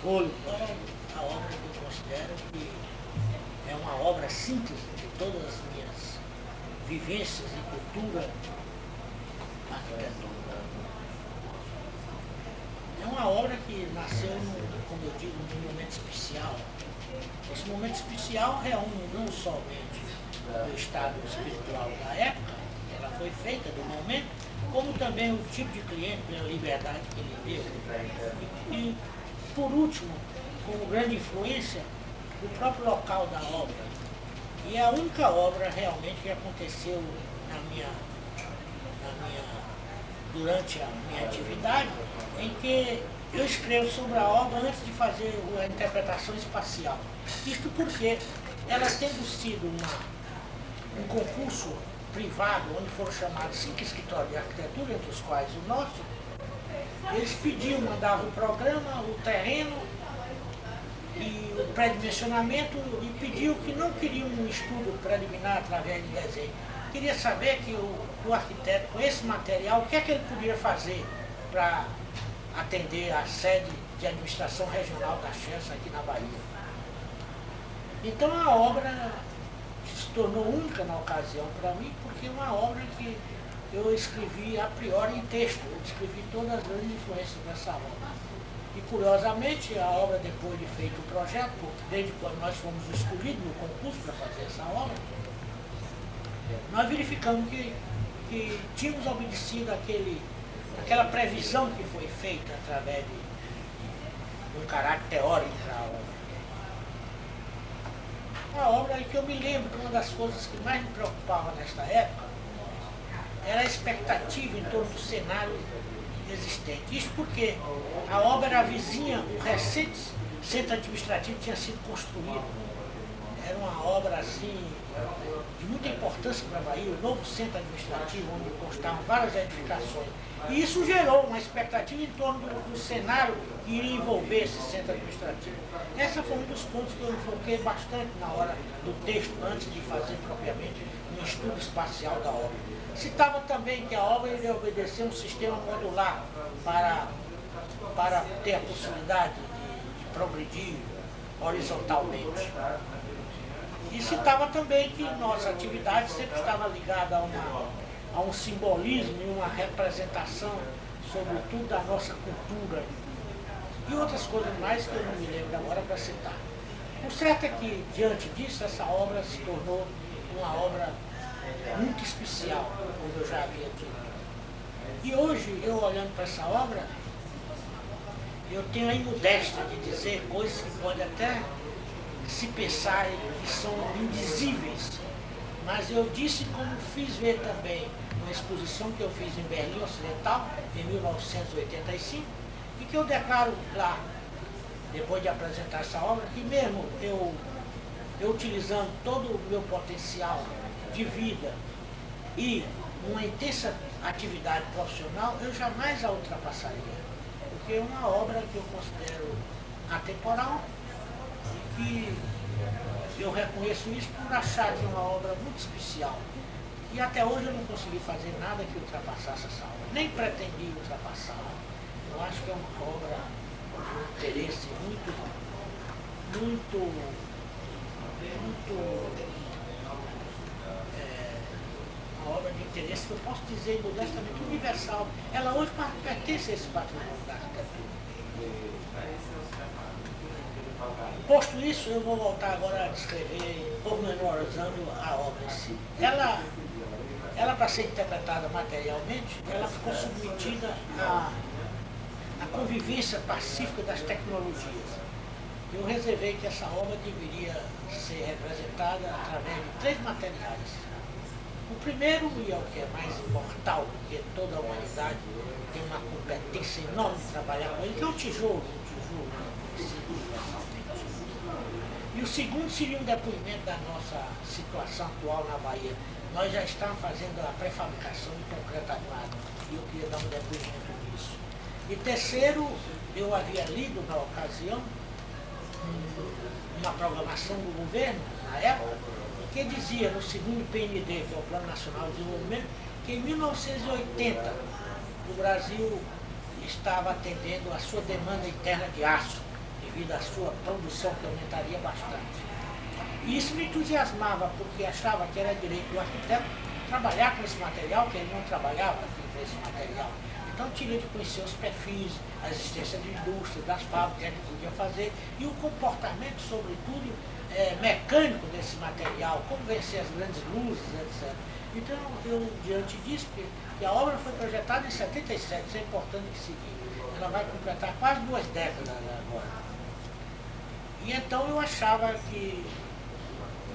Olho é a obra que eu considero que é uma obra síntese de todas as minhas vivências e cultura arquitetônica. É uma obra que nasceu, como eu digo, num momento especial. Esse momento especial reúne não somente o estado espiritual da época, ela foi feita do momento, como também o tipo de cliente, pela liberdade que ele deu. E, por último, como grande influência, o próprio local da obra. E é a única obra realmente que aconteceu durante a minha atividade, em que eu escrevo sobre a obra antes de fazer a interpretação espacial. Isto porque ela tendo sido um concurso privado, onde foram chamados 5 escritórios de arquitetura, entre os quais o nosso, eles pediam, mandavam o programa, o terreno e o pré-dimensionamento e pediam que não queriam um estudo preliminar através de desenho. Queria saber que o arquiteto, com esse material, o que é que ele podia fazer para atender a sede de administração regional da Chance aqui na Bahia. Então a obra se tornou única na ocasião para mim, porque é uma obra que eu escrevi a priori em texto, eu escrevi todas as grandes influências dessa obra. E curiosamente, a obra, depois de feito o projeto, desde quando nós fomos escolhidos no concurso para fazer essa obra, nós verificamos que tínhamos obedecido aquela previsão que foi feita através de um caráter teórico para a obra. Uma obra que eu me lembro que uma das coisas que mais me preocupava nesta época era a expectativa em torno do cenário existente. Isso porque a obra era vizinha, o recente centro administrativo tinha sido construído. Era uma obra assim de muita importância para a Bahia, o novo centro administrativo, onde constavam várias edificações. E isso gerou uma expectativa em torno do cenário que iria envolver esse centro administrativo. Esse foi um dos pontos que eu enfoquei bastante na hora do texto, antes de fazer propriamente um estudo espacial da obra. Citava também que a obra iria obedecer um sistema modular para ter a possibilidade de progredir horizontalmente. E citava também que nossa atividade sempre estava ligada a um simbolismo e uma representação, sobretudo, da nossa cultura e outras coisas mais que eu não me lembro agora para citar. O certo é que, diante disso, essa obra se tornou uma obra muito especial, como eu já havia dito. E hoje, eu olhando para essa obra, eu tenho a imodéstia de dizer coisas que podem até se pensar que são indizíveis, mas eu disse como fiz ver também numa exposição que eu fiz em Berlim Ocidental, em 1985, e que eu declaro lá, depois de apresentar essa obra, que mesmo eu utilizando todo o meu potencial de vida e uma intensa atividade profissional, eu jamais a ultrapassaria, porque é uma obra que eu considero atemporal, que eu reconheço isso por achar que é uma obra muito especial. E até hoje eu não consegui fazer nada que ultrapassasse essa obra, nem pretendi ultrapassá-la. Eu acho que é uma obra de interesse uma obra de interesse que eu posso dizer modestamente universal. Ela hoje pertence a esse patrimônio da arquitetura. Posto isso, eu vou voltar agora a descrever, pormenorizando a obra em si. Ela para ser interpretada materialmente, ela ficou submetida à convivência pacífica das tecnologias. Eu reservei que essa obra deveria ser representada através de 3 materiais. O primeiro, e é o que é mais imortal, porque toda a humanidade tem uma competência enorme de trabalhar com ele, que é o tijolo. E o segundo seria um depoimento da nossa situação atual na Bahia. Nós já estamos fazendo a pré-fabricação de concreto armado e eu queria dar um depoimento disso. E terceiro, eu havia lido na ocasião uma programação do governo, na época, que dizia no segundo PND, que é o Plano Nacional de Desenvolvimento, que em 1980 o Brasil estava atendendo a sua demanda interna de aço, de devido à sua produção, que aumentaria bastante. E isso me entusiasmava, porque achava que era direito do arquiteto trabalhar com esse material, que ele não trabalhava com esse material. Então tinha de conhecer os perfis, a existência de indústrias, das fábricas que podia fazer, e o comportamento, sobretudo, mecânico desse material, como vencer as grandes luzes, etc. Então, eu, diante disso, que a obra foi projetada em 77, isso é importante que seguir. Ela vai completar quase 2 décadas agora. E então eu achava que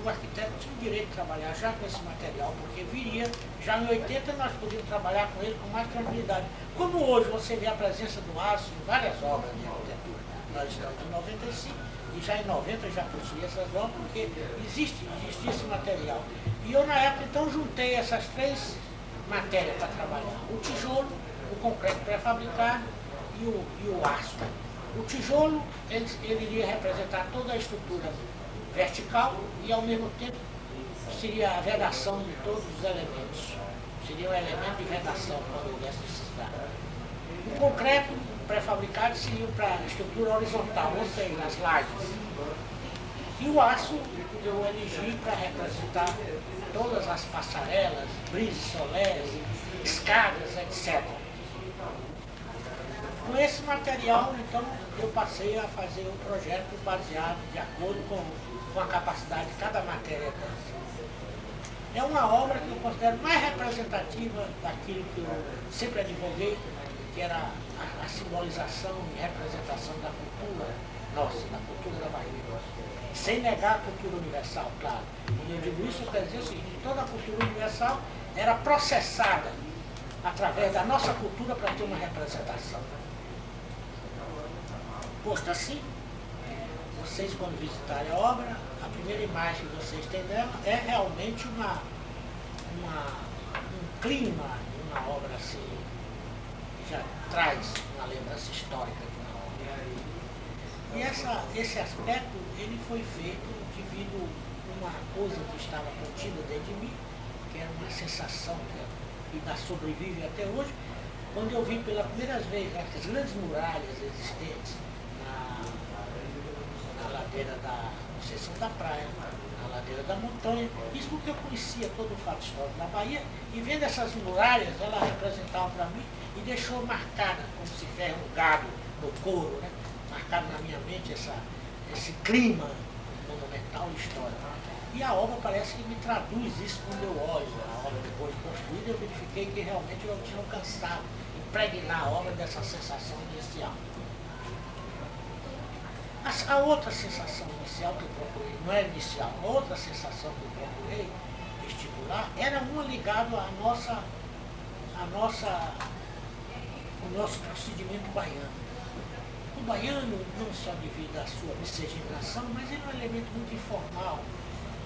o arquiteto tinha o direito de trabalhar já com esse material, porque viria, já em 80 nós podíamos trabalhar com ele com mais tranquilidade. Como hoje você vê a presença do aço em várias obras de arquitetura. Nós estamos em 95 e já em 90 já possuía essas obras, porque existia esse material. E eu na época então juntei essas 3 matérias para trabalhar. O tijolo, o concreto pré-fabricado e o aço. O tijolo, ele iria representar toda a estrutura vertical e ao mesmo tempo seria a vedação de todos os elementos. Seria um elemento de vedação quando houvesse necessidade. O concreto pré-fabricado seria para a estrutura horizontal, ou seja, as lajes. E o aço eu elegi para representar todas as passarelas, brises solés, escadas, etc. Com esse material, então, eu passei a fazer um projeto baseado de acordo com a capacidade de cada matéria dessa. É uma obra que eu considero mais representativa daquilo que eu sempre advoguei, que era a simbolização e representação da cultura nossa, da cultura da Bahia. Sem negar a cultura universal, claro. Quando eu digo isso, eu quero dizer o seguinte, toda a cultura universal era processada através da nossa cultura para ter uma representação. Posto assim, vocês quando visitarem a obra, a primeira imagem que vocês têm dela é realmente um clima, uma obra assim, que já traz uma lembrança histórica de uma obra. E esse aspecto, ele foi feito devido a uma coisa que estava contida dentro de mim, que era uma sensação que ainda sobrevive até hoje, quando eu vi pela primeira vez as grandes muralhas existentes na ladeira da seção da praia, na ladeira da montanha, isso porque eu conhecia todo o fato histórico da Bahia, e vendo essas muralhas, ela representava para mim e deixou marcada, como se ferrugado no couro, né? Marcado na minha mente esse clima monumental e histórico. E a obra parece que me traduz isso quando eu olho a obra depois de construída, eu verifiquei que realmente eu tinha alcançado, impregnar a obra dessa sensação inicial. A outra sensação inicial que eu procurei, não é inicial, a outra sensação que eu procurei estimular era uma ligada ao nosso procedimento baiano. O baiano, não só devido à sua miscigenação, mas ele é um elemento muito informal,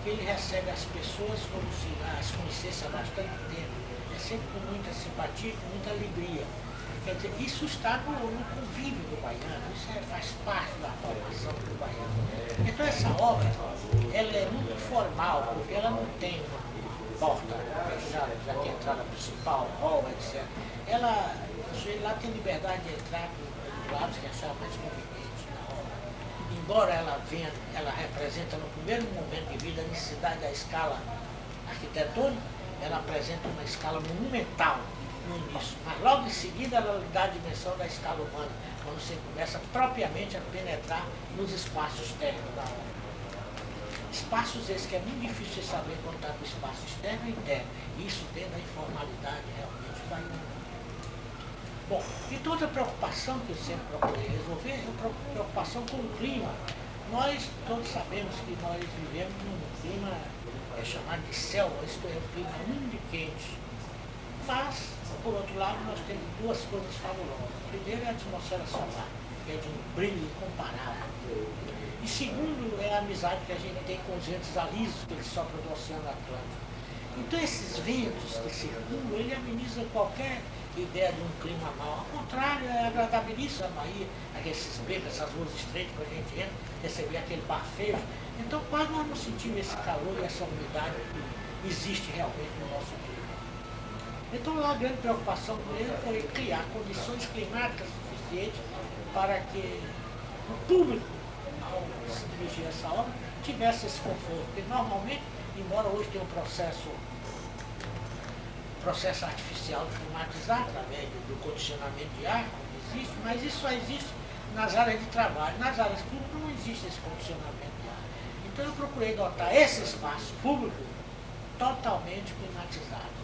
que ele recebe as pessoas como se as conhecesse há bastante tempo, é sempre com muita simpatia, com muita alegria. Quer dizer, isso está no convívio do baiano, isso faz parte da formação do baiano. Então essa obra, ela é muito formal, porque ela não tem uma porta fechada, já tem a entrada principal, hall, etc. O sujeito lá tem liberdade de entrar por lados que achar mais conveniente na obra. Embora ela representa no primeiro momento de vida a necessidade da escala arquitetônica, ela apresenta uma escala monumental no início, mas logo em seguida ela dá a dimensão da escala humana, quando você começa propriamente a penetrar nos espaços externos da obra. Espaços esses que é muito difícil de saber quando está no espaço externo e interno, isso dentro da informalidade realmente vai. Bom, e toda a preocupação que eu sempre procurei resolver é a preocupação com o clima. Nós todos sabemos que nós vivemos num clima chamado de selva, isto é, um clima muito quente. Mas, por outro lado, nós temos 2 coisas fabulosas. Primeiro é a atmosfera solar, que é de um brilho incomparável. E segundo é a amizade que a gente tem com os ventos alisos que eles sopram do Oceano Atlântico. Então esses ventos que circulam, ele ameniza qualquer ideia de um clima mau. Ao contrário, é agradabilíssimo a Bahia, aqueles becos, essas ruas estreitas que a gente entra, receber aquele bafejo. Então quase nós não sentimos esse calor e essa umidade que existe realmente no nosso clima. Então a grande preocupação com ele foi criar condições climáticas suficientes para que o público dirigir essa obra tivesse esse conforto. Porque normalmente, embora hoje tenha um processo artificial de climatizar através do condicionamento de ar, como existe, mas isso só existe nas áreas de trabalho. Nas áreas públicas não existe esse condicionamento de ar. Então eu procurei dotar esse espaço público totalmente climatizado.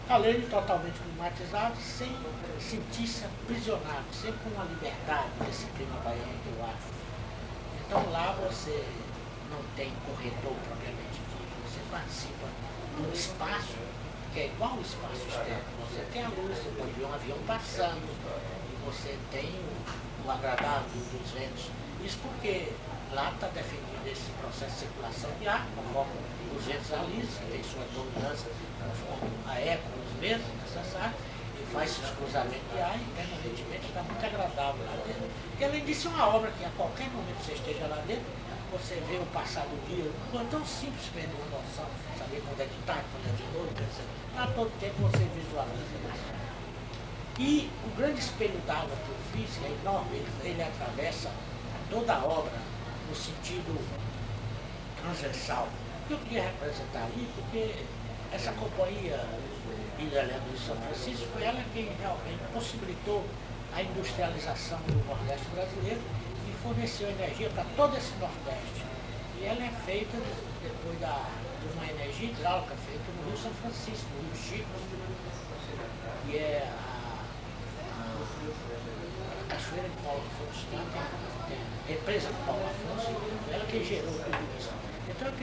Além de totalmente climatizado, sem sentir-se aprisionado, sempre com uma liberdade desse clima baiano que eu acho. Então lá você não tem corredor propriamente dito, você participa de um espaço que é igual ao espaço externo. Você tem a luz, você pode ver um avião passando, e você tem o agradável dos ventos. Isso porque lá está definido esse processo de circulação de ar, conforme os ventos alisos, que tem sua dominância, conforme a eco, os mesmos necessários, e faz esses cruzamentos de ar e permanentemente está muito agradável lá dentro. E além disso, é uma obra que a qualquer momento você esteja lá dentro, você vê o passar do dia, não é tão simples perder uma noção, saber quando é de tarde, quando é de noite, quer dizer, a todo tempo você visualiza isso. E o grande espelho d'água que eu fiz, que é enorme, ele atravessa toda a obra no sentido transversal. O que eu queria representar ali, porque essa companhia Hidrelétrica de São Francisco foi ela quem realmente possibilitou a industrialização do Nordeste brasileiro e forneceu energia para todo esse Nordeste. E ela é feita depois de uma energia hidráulica feita no Rio São Francisco, no Rio Chico, que é a cachoeira de Paulo Afonso, tem a represa de Paulo Afonso, ela que gerou tudo isso. Então eu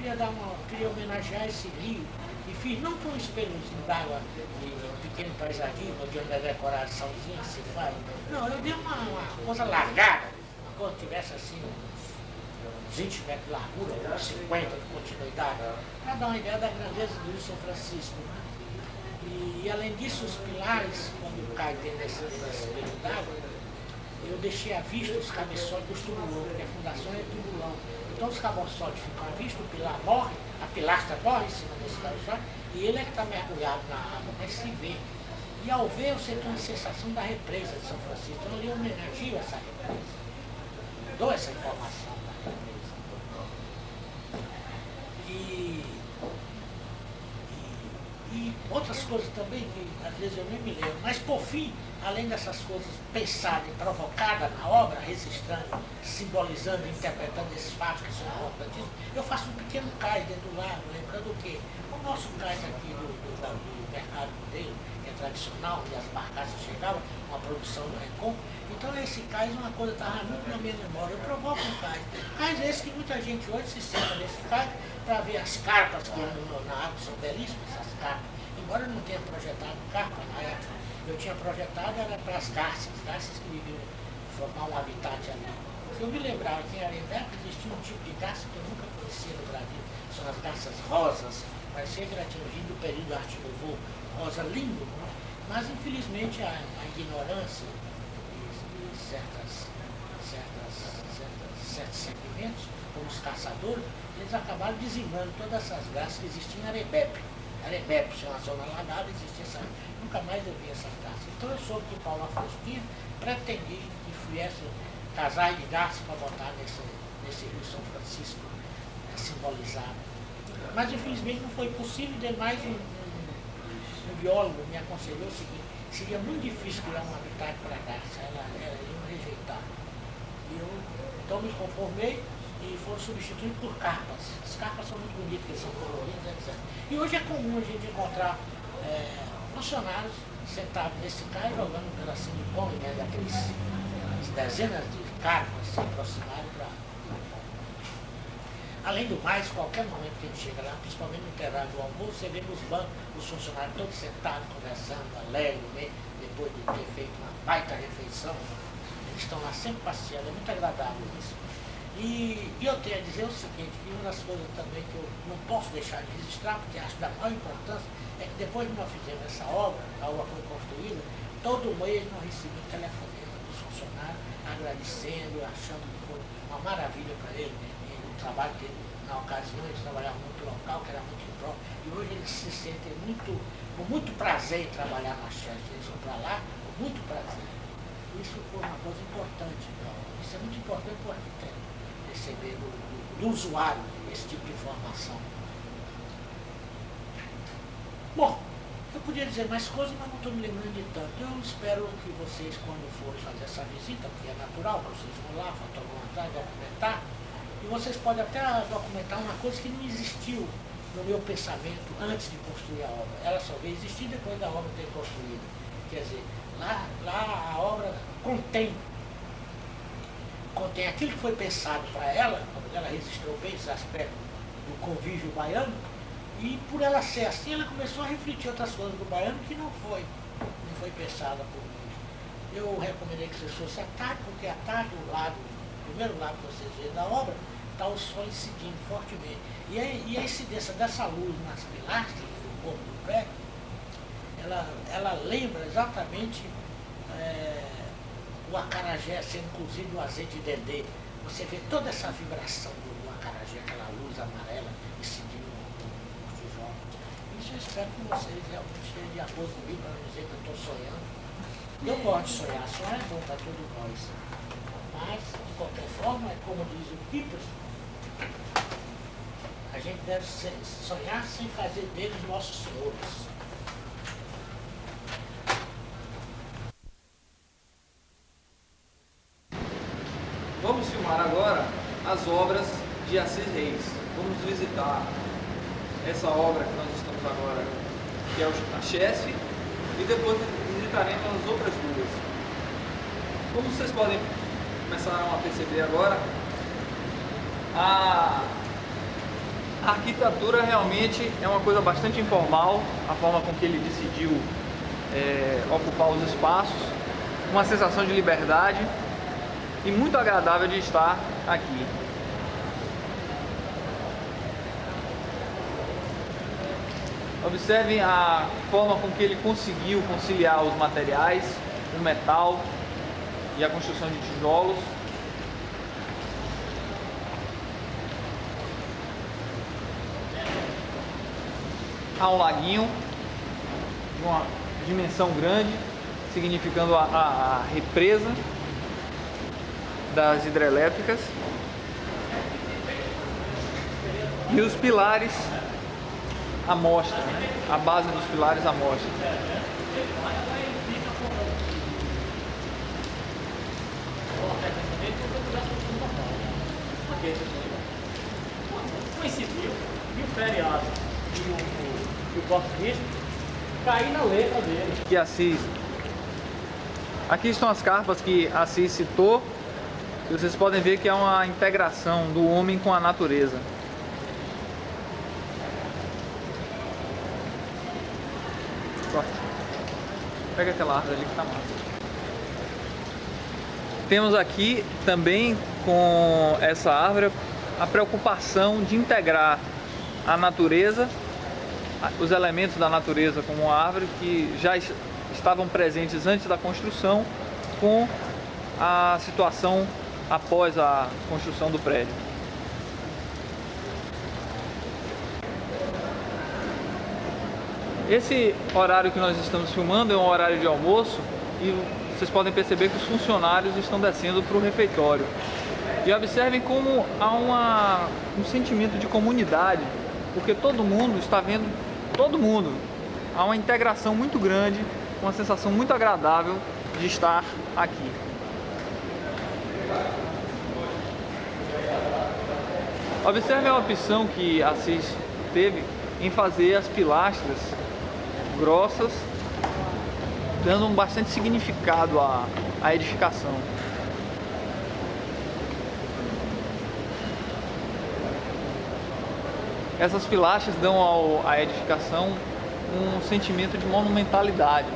queria homenagear esse rio e fiz não com um espelhozinho d'água de pequeno paisagismo, de onde é decoraçãozinha que se faz. Não, eu dei uma coisa largada, uma coisa que tivesse assim uns 20 metros de largura, uns 50 de continuidade, para dar uma ideia da grandeza do Rio São Francisco. E além disso, os pilares, quando cai dentro desse espelho d'água, eu deixei à vista os cabeçotes dos tubulões, porque a fundação é tubulão. Então os cabeçotes ficam à vista, o pilar morre, a pilastra morre em cima desse cabeçote, e ele é que está mergulhado na água, mas se vê. E ao ver, você tem uma sensação da represa de São Francisco. Então eu homenagio essa represa. Eu dou essa informação da represa. E outras coisas também que às vezes eu nem me lembro. Mas por fim, além dessas coisas pensadas e provocadas na obra, registrando, simbolizando, interpretando esses fatos que são importantíssimos, eu faço um pequeno cais dentro do lago, lembrando o quê? O nosso cais aqui do mercado modelo, que é tradicional, onde as barcaças chegavam, uma produção do Recon. Então esse cais é uma coisa que estava muito na minha memória. Eu provoco um cais. Cais esse que muita gente hoje se senta nesse cais para ver as carpas que na água são belíssimas, essas carpas. Embora eu não tenha projetado carpa na época, eu tinha projetado era para as garças que viviam formar um habitat ali. Se eu me lembrar que em Arembepe existia um tipo de garça que eu nunca conhecia no Brasil, são as garças rosas, parecia que ela tinha vindo do período do Arte Nouveau, rosa lindo, né? Mas infelizmente a ignorância e certos segmentos, como os caçadores, eles acabaram dizimando todas essas garças que existiam em Arembepe. Arembepe, é uma zona alagada, existia essa. Nunca mais eu vi essas garças. Então eu soube que Paulo Afonso tinha pretendia que viesse casais de garças para botar nesse Rio São Francisco simbolizado. Mas infelizmente não foi possível, demais um biólogo me aconselhou o seguinte: seria muito difícil criar um habitat para a garça, ela ia rejeitar. E eu então me conformei e foram substituídos por carpas. As carpas são muito bonitas, porque são coloridas, etc. E hoje é comum a gente encontrar funcionários sentados nesse cais jogando um pedacinho de pão, né, daqueles dezenas de carpas se aproximarem para. Além do mais, qualquer momento que a gente chega lá, principalmente no intervalo do almoço, você vê nos bancos os funcionários todos sentados, conversando, alegres, depois de ter feito uma baita refeição. Eles estão lá sempre passeando, é muito agradável isso. E eu tenho a dizer o seguinte, que uma das coisas também que eu não posso deixar de registrar, porque acho da maior importância, é que depois que nós fizemos essa obra, a obra foi construída, todo mês nós recebemos telefonema dos funcionários, agradecendo, achando que foi uma maravilha para ele, o trabalho dele, na ocasião, eles trabalhavam muito local, que era muito próprio, e hoje eles se sentem com muito prazer em trabalhar na Chance, eles vão para lá com muito prazer. Isso foi uma coisa importante, isso é muito importante para o arquiteto, receber do do usuário esse tipo de informação. Bom, eu podia dizer mais coisas, mas não estou me lembrando de tanto. Eu espero que vocês, quando forem fazer essa visita, que é natural, vocês vão lá fotografar, documentar, e vocês podem até documentar uma coisa que não existiu no meu pensamento antes de construir a obra. Ela só veio existir depois da obra ter construído. Quer dizer, lá a obra contém aquilo que foi pensado para ela, ela registrou bem esse aspecto do convívio baiano, e por ela ser assim, ela começou a refletir outras coisas do baiano que não foi pensada por mim. Eu recomendei que vocês fossem à tarde, porque à tarde o primeiro lado que vocês veem da obra, está o sol incidindo fortemente. E a incidência dessa luz nas pilastras do corpo do prédio, ela lembra exatamente o acarajé sendo cozido no azeite de dendê. Você vê toda essa vibração do acarajé, aquela luz amarela incidindo nos tijolos. Isso eu espero que vocês realmente estejam de acordo comigo, para não dizer que eu estou sonhando. Eu gosto de sonhar, sonhar é bom para todos nós. Mas, de qualquer forma, é como diz o Kipling, a gente deve sonhar sem fazer deles nossos senhores. Vamos filmar agora as obras de Assis Reis. Vamos visitar essa obra que nós estamos agora, que é a Chesf, e depois visitaremos as outras duas. Como vocês podem começar a perceber agora, a arquitetura realmente é uma coisa bastante informal, a forma com que ele decidiu ocupar os espaços, uma sensação de liberdade e muito agradável de estar aqui. Observem a forma com que ele conseguiu conciliar os materiais, o metal e a construção de tijolos. Há um laguinho de uma dimensão grande, significando a represa das hidrelétricas, e os pilares à mostra, né? A base dos pilares à mostra. Coincidiu e o feriado e o português cair na letra dele. Que Assis. Aqui estão as carpas que Assis citou. E vocês podem ver que é uma integração do homem com a natureza. Pega aquela árvore ali que tá massa. Temos aqui também com essa árvore a preocupação de integrar a natureza, os elementos da natureza como a árvore que já estavam presentes antes da construção, com a situação após a construção do prédio. Esse horário que nós estamos filmando é um horário de almoço e vocês podem perceber que os funcionários estão descendo para o refeitório. E observem como há um sentimento de comunidade, porque todo mundo está vendo todo mundo. Há uma integração muito grande, uma sensação muito agradável de estar aqui. Observe a opção que Assis teve em fazer as pilastras grossas, dando um bastante significado à edificação. Essas pilastras dão à edificação um sentimento de monumentalidade.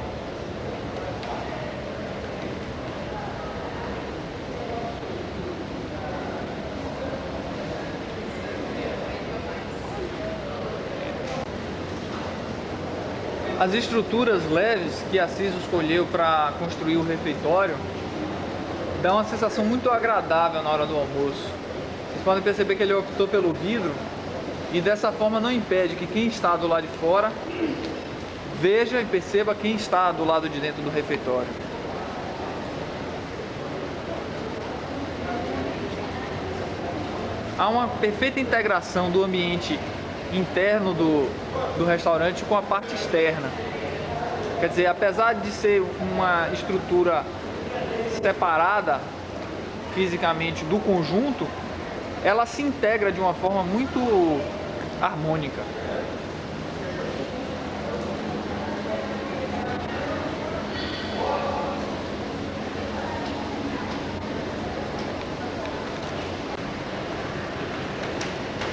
As estruturas leves que Assis escolheu para construir o refeitório dão uma sensação muito agradável na hora do almoço. Vocês podem perceber que ele optou pelo vidro e dessa forma não impede que quem está do lado de fora veja e perceba quem está do lado de dentro do refeitório. há uma perfeita integração do ambiente interno do restaurante com a parte externa. Quer dizer, apesar de ser uma estrutura separada fisicamente do conjunto, ela se integra de uma forma muito harmônica.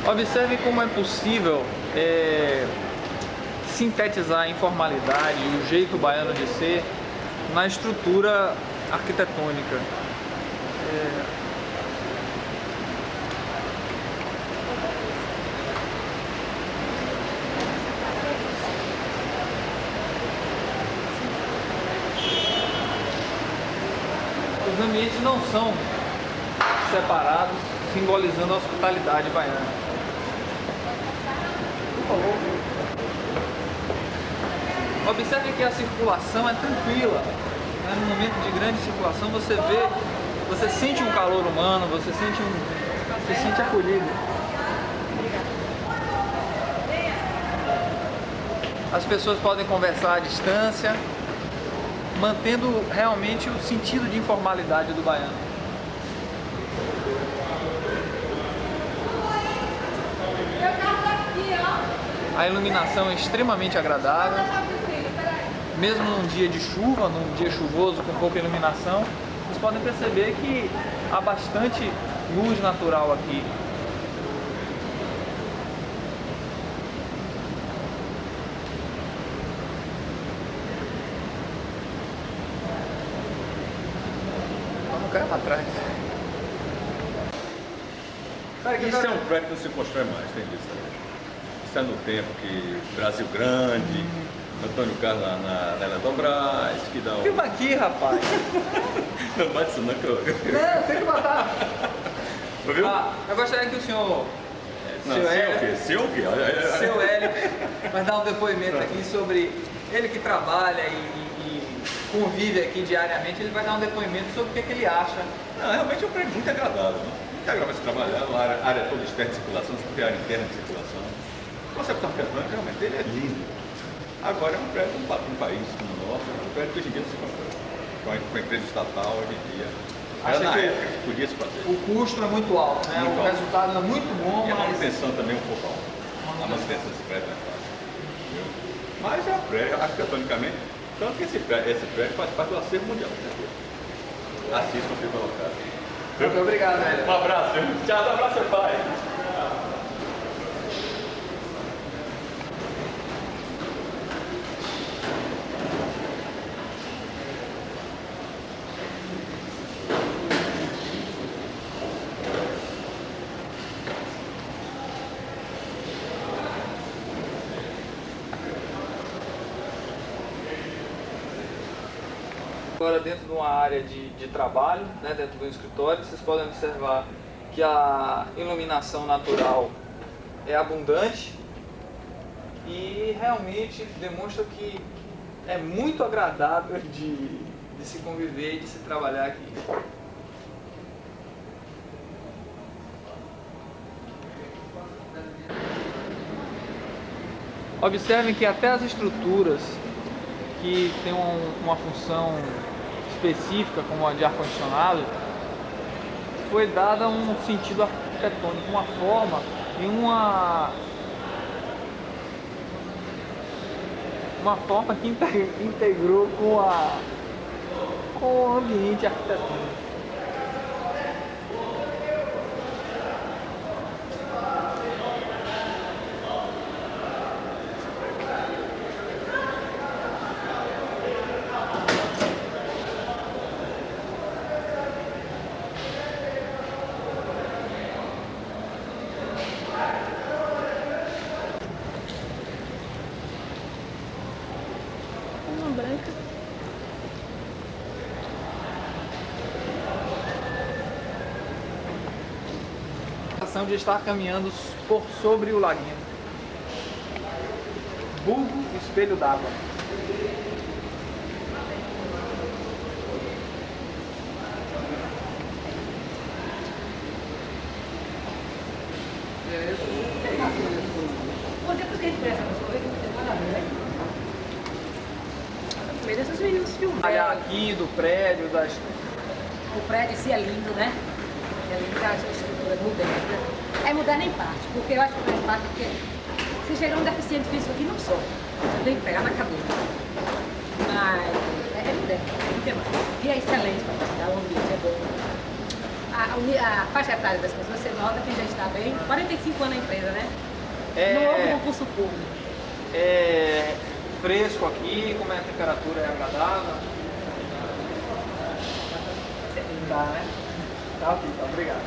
Observe como é possível sintetizar a informalidade e o jeito baiano de ser na estrutura arquitetônica. Os ambientes não são separados, simbolizando a hospitalidade baiana. Observe que a circulação é tranquila, né? No momento de grande circulação você sente um calor humano, você se sente acolhido. As pessoas podem conversar à distância, mantendo realmente o sentido de informalidade do baiano. A iluminação é extremamente agradável, mesmo num dia de chuva, num dia chuvoso com pouca iluminação, vocês podem perceber que há bastante luz natural aqui. Vamos cair para trás. Isso é um prédio que não se constrói mais, tem visto também. Isso é no tempo que Brasil Grande, Antônio Carlos na Eletrobras, que dá um... Filma aqui, rapaz! Não bate isso não, que eu... Não, tem que matar! Viu? Eu gostaria que o senhor... Não, seu o quê? Seu Hélio vai dar um depoimento aqui sobre ele que trabalha e convive aqui diariamente, ele vai dar um depoimento sobre o que ele acha. Não, realmente é um prédio muito agradável, né? Muito agradável se trabalhar, a área toda externa de circulação, você tem a área interna de circulação. O conceito arquitetônico realmente ele é lindo. Agora é um prédio para um país como o nosso, é um prédio que hoje em dia não se constrói. Com a empresa estatal hoje em dia. Acha na que época que podia se fazer. O custo é muito alto, né? Muito O alto. resultado é muito bom, E a mas... manutenção também é um pouco alta. A manutenção desse prédio não é fácil. Entendeu? Mas é um prédio, arquitetonicamente, tanto que esse prédio faz parte do acervo mundial. Assista o fica colocado. Muito obrigado, Hélio. Um abraço. Tchau, um abraço, seu pai. Agora dentro de uma área de trabalho, né, dentro do escritório, vocês podem observar que a iluminação natural é abundante e realmente demonstra que é muito agradável de se conviver e de se trabalhar aqui. Observem que até as estruturas que têm uma função específica, como a de ar-condicionado, foi dada um sentido arquitetônico, uma forma e uma forma que integrou com o ambiente arquitetônico. Branca. A sensação de estar caminhando por sobre o laguinho. Vulgo espelho d'água. Depois que a gente conhece a pessoa, vê que não tem nada a ver. Primeiro esses meninos filmaram. Olha aqui do prédio, das... O prédio em si é lindo, né? É lindo, a estrutura moderna. É moderna em parte, porque eu acho que é em parte porque se chegar um deficiente físico aqui, não só. Você tem que pegar na cabeça. Mas é moderno, não tem mais. E é excelente para trabalhar, o ambiente é bom. A faixa etária das pessoas, você nota que já está bem. 45 anos na empresa, né? Não houve concurso público. É fresco aqui, como é a temperatura, é agradável? Tá, né? Tá ok, tá, obrigado.